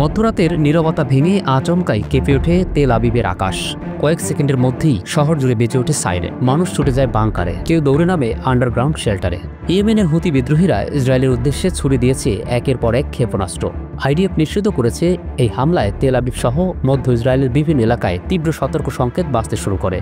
মধ্যরাতের নীরবতা ভেঙে আচমকাই কেঁপে ওঠে তেল আবিবের আকাশ। কয়েক সেকেন্ডের মধ্যেই শহর জুড়ে বেঁচে ওঠে সাইরেন। মানুষ ছুটে যায় বাংকারে, কেউ দৌড়ে নামে আন্ডারগ্রাউন্ড শেল্টারে। ইয়েমেনের হুতি বিদ্রোহীরা ইসরায়েলের উদ্দেশ্যে ছুড়ে দিয়েছে একের পর এক ক্ষেপণাস্ত্র। আইডিএফ নিশ্চিত করেছে এই হামলায় তেল আবিব সহ মধ্য ইসরায়েলের বিভিন্ন এলাকায় তীব্র সতর্ক সংকেত বাজতে শুরু করে।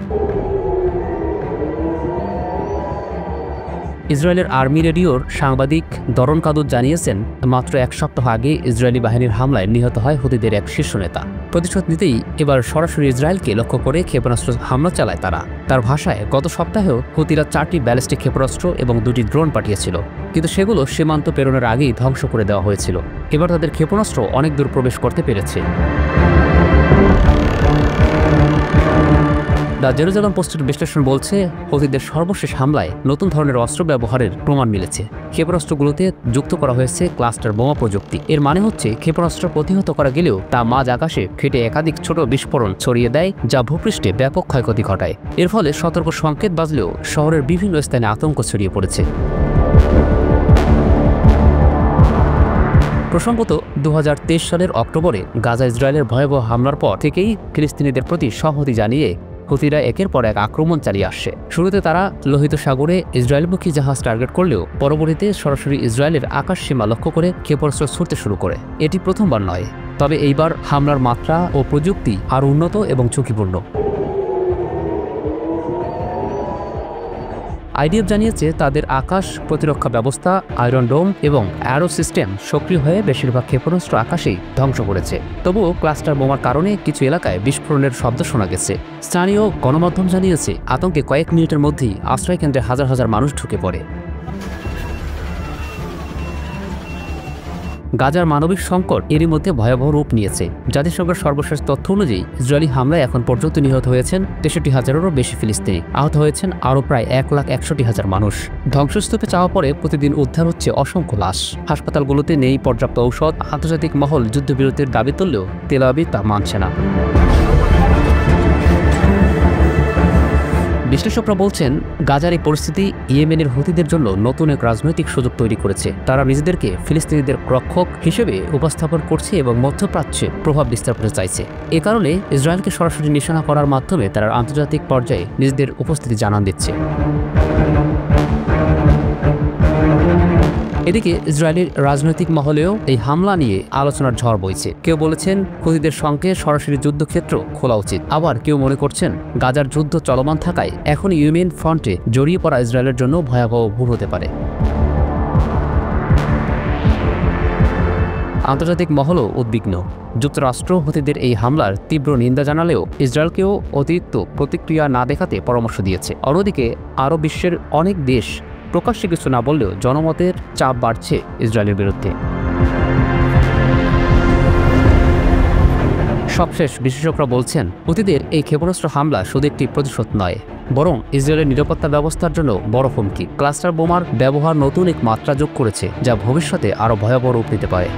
ইসরায়েলের আর্মি রেডিওর সাংবাদিক দরন কাদুত জানিয়েছেন, মাত্র এক সপ্তাহ আগে ইসরায়েলি বাহিনীর হামলায় নিহত হয় হুতিদের এক শীর্ষ নেতা। প্রতিশোধ নিতেই এবার সরাসরি ইসরায়েলকে লক্ষ্য করে ক্ষেপণাস্ত্র হামলা চালায় তারা। তার ভাষায়, গত সপ্তাহেও হুতিরা 4টি ব্যালিস্টিক ক্ষেপণাস্ত্র এবং 2টি ড্রোন পাঠিয়েছিল, কিন্তু সেগুলো সীমান্ত পেরোনোর আগেই ধ্বংস করে দেওয়া হয়েছিল। এবার তাদের ক্ষেপণাস্ত্র অনেক দূর প্রবেশ করতে পেরেছে। দ্য জেরুজালেম পোস্টের বিশ্লেষণ বলছে, হুতিদের সর্বশেষ হামলায় নতুন ধরনের অস্ত্র ব্যবহারের প্রমাণ মিলেছে। ক্ষেপণাস্ত্রগুলোতে যুক্ত করা হয়েছে ক্লাস্টার বোমা প্রযুক্তি। এর মানে হচ্ছে ক্ষেপণাস্ত্র প্রতিহত করা গেলেও তা মাঝ আকাশে ফেটে একাধিক ছোট বিস্ফোরণ ছড়িয়ে দেয়, যা ভূপৃষ্ঠে ব্যাপক ক্ষয়ক্ষতি ঘটায়। এর ফলে সতর্ক সংকেত বাজলেও শহরের বিভিন্ন স্থানে আতঙ্ক ছড়িয়ে পড়েছে। প্রসঙ্গত, 2023 সালের অক্টোবরে গাজা ইসরায়েলের ভয়াবহ হামলার পর থেকেই ফিলিস্তিনিদের প্রতি সংহতি জানিয়ে হুতিরা একের পর এক আক্রমণ চালিয়ে আসছে। শুরুতে তারা লোহিত সাগরে ইসরায়েলমুখী জাহাজ টার্গেট করলেও পরবর্তীতে সরাসরি ইসরায়েলের আকাশ সীমা লক্ষ্য করে ক্ষেপণাস্ত্র ছুড়তে শুরু করে। এটি প্রথমবার নয়, তবে এইবার হামলার মাত্রা ও প্রযুক্তি আরও উন্নত এবং ঝুঁকিপূর্ণ। আইডিএফ জানিয়েছে, তাদের আকাশ প্রতিরক্ষা ব্যবস্থা, আয়রন ডোম এবং অ্যারো সিস্টেম সক্রিয় হয়ে বেশিরভাগ ক্ষেপণাস্ত্র আকাশেই ধ্বংস করেছে। তবুও ক্লাস্টার বোমার কারণে কিছু এলাকায় বিস্ফোরণের শব্দ শোনা গেছে। স্থানীয় গণমাধ্যম জানিয়েছে, আতঙ্কে কয়েক মিনিটের মধ্যেই আশ্রয়কেন্দ্রে হাজার হাজার মানুষ ঢুকে পড়ে। গাজার মানবিক সংকট এরই মধ্যে ভয়াবহ রূপ নিয়েছে। জাতিসংঘের সর্বশেষ তথ্য অনুযায়ী ইসরায়েলি হামলায় এখন পর্যন্ত নিহত হয়েছেন 63,000-এরও বেশি ফিলিস্তিনি। আহত হয়েছেন আরও প্রায় 1,61,000 মানুষ। ধ্বংসস্তূপে চাওয়া পরে প্রতিদিন উদ্ধার হচ্ছে অসংখ্য লাশ। হাসপাতালগুলোতে নেই পর্যাপ্ত ঔষধ। আন্তর্জাতিক মহল যুদ্ধবিরতির দাবি তুললেও তেল আবিব তা মানছে না। বিশ্লেষকরা বলছেন, গাজার এই পরিস্থিতি ইয়েমেনের হুতিদের জন্য নতুন এক রাজনৈতিক সুযোগ তৈরি করেছে। তারা নিজেদেরকে ফিলিস্তিনিদের রক্ষক হিসেবে উপস্থাপন করছে এবং মধ্যপ্রাচ্যে প্রভাব বিস্তার করতে চাইছে। এ কারণে ইসরায়েলকে সরাসরি নিশানা করার মাধ্যমে তারা আন্তর্জাতিক পর্যায়ে নিজেদের উপস্থিতি জানান দিচ্ছে। এদিকে ইসরায়েলের রাজনৈতিক মহলেও এই হামলা নিয়ে আলোচনার ঝড় বইছে। কেউ বলেছেন, হুতিদের সঙ্গে সরাসরি যুদ্ধক্ষেত্র খোলা উচিত। আবার কেউ মনে করছেন, গাজার যুদ্ধ চলমান থাকায় এখন ইয়েমেন ফ্রন্টে জড়িয়ে পড়া ইসরায়েলের জন্য ভয়াবহ ভুল হতে পারে। আন্তর্জাতিক মহলও উদ্বিগ্ন। যুক্তরাষ্ট্র হুতিদের এই হামলার তীব্র নিন্দা জানালেও ইসরায়েলকেও অতিরিক্ত প্রতিক্রিয়া না দেখাতে পরামর্শ দিয়েছে। অন্যদিকে আরও বিশ্বের অনেক দেশ প্রকাশ্যে কিছু না বললেও জনমতের চাপ বাড়ছে ইসরায়েলের বিরুদ্ধে। সবশেষ বিশেষজ্ঞরা বলছেন, হুতিদের এই ক্ষেপণাস্ত্র হামলা শুধু একটি প্রতিশোধ নয়, বরং ইসরায়েলের নিরাপত্তা ব্যবস্থার জন্য বড় হুমকি। ক্লাস্টার বোমার ব্যবহার নতুন এক মাত্রা যোগ করেছে, যা ভবিষ্যতে আরও ভয়াবহ রূপ নিতে পারে।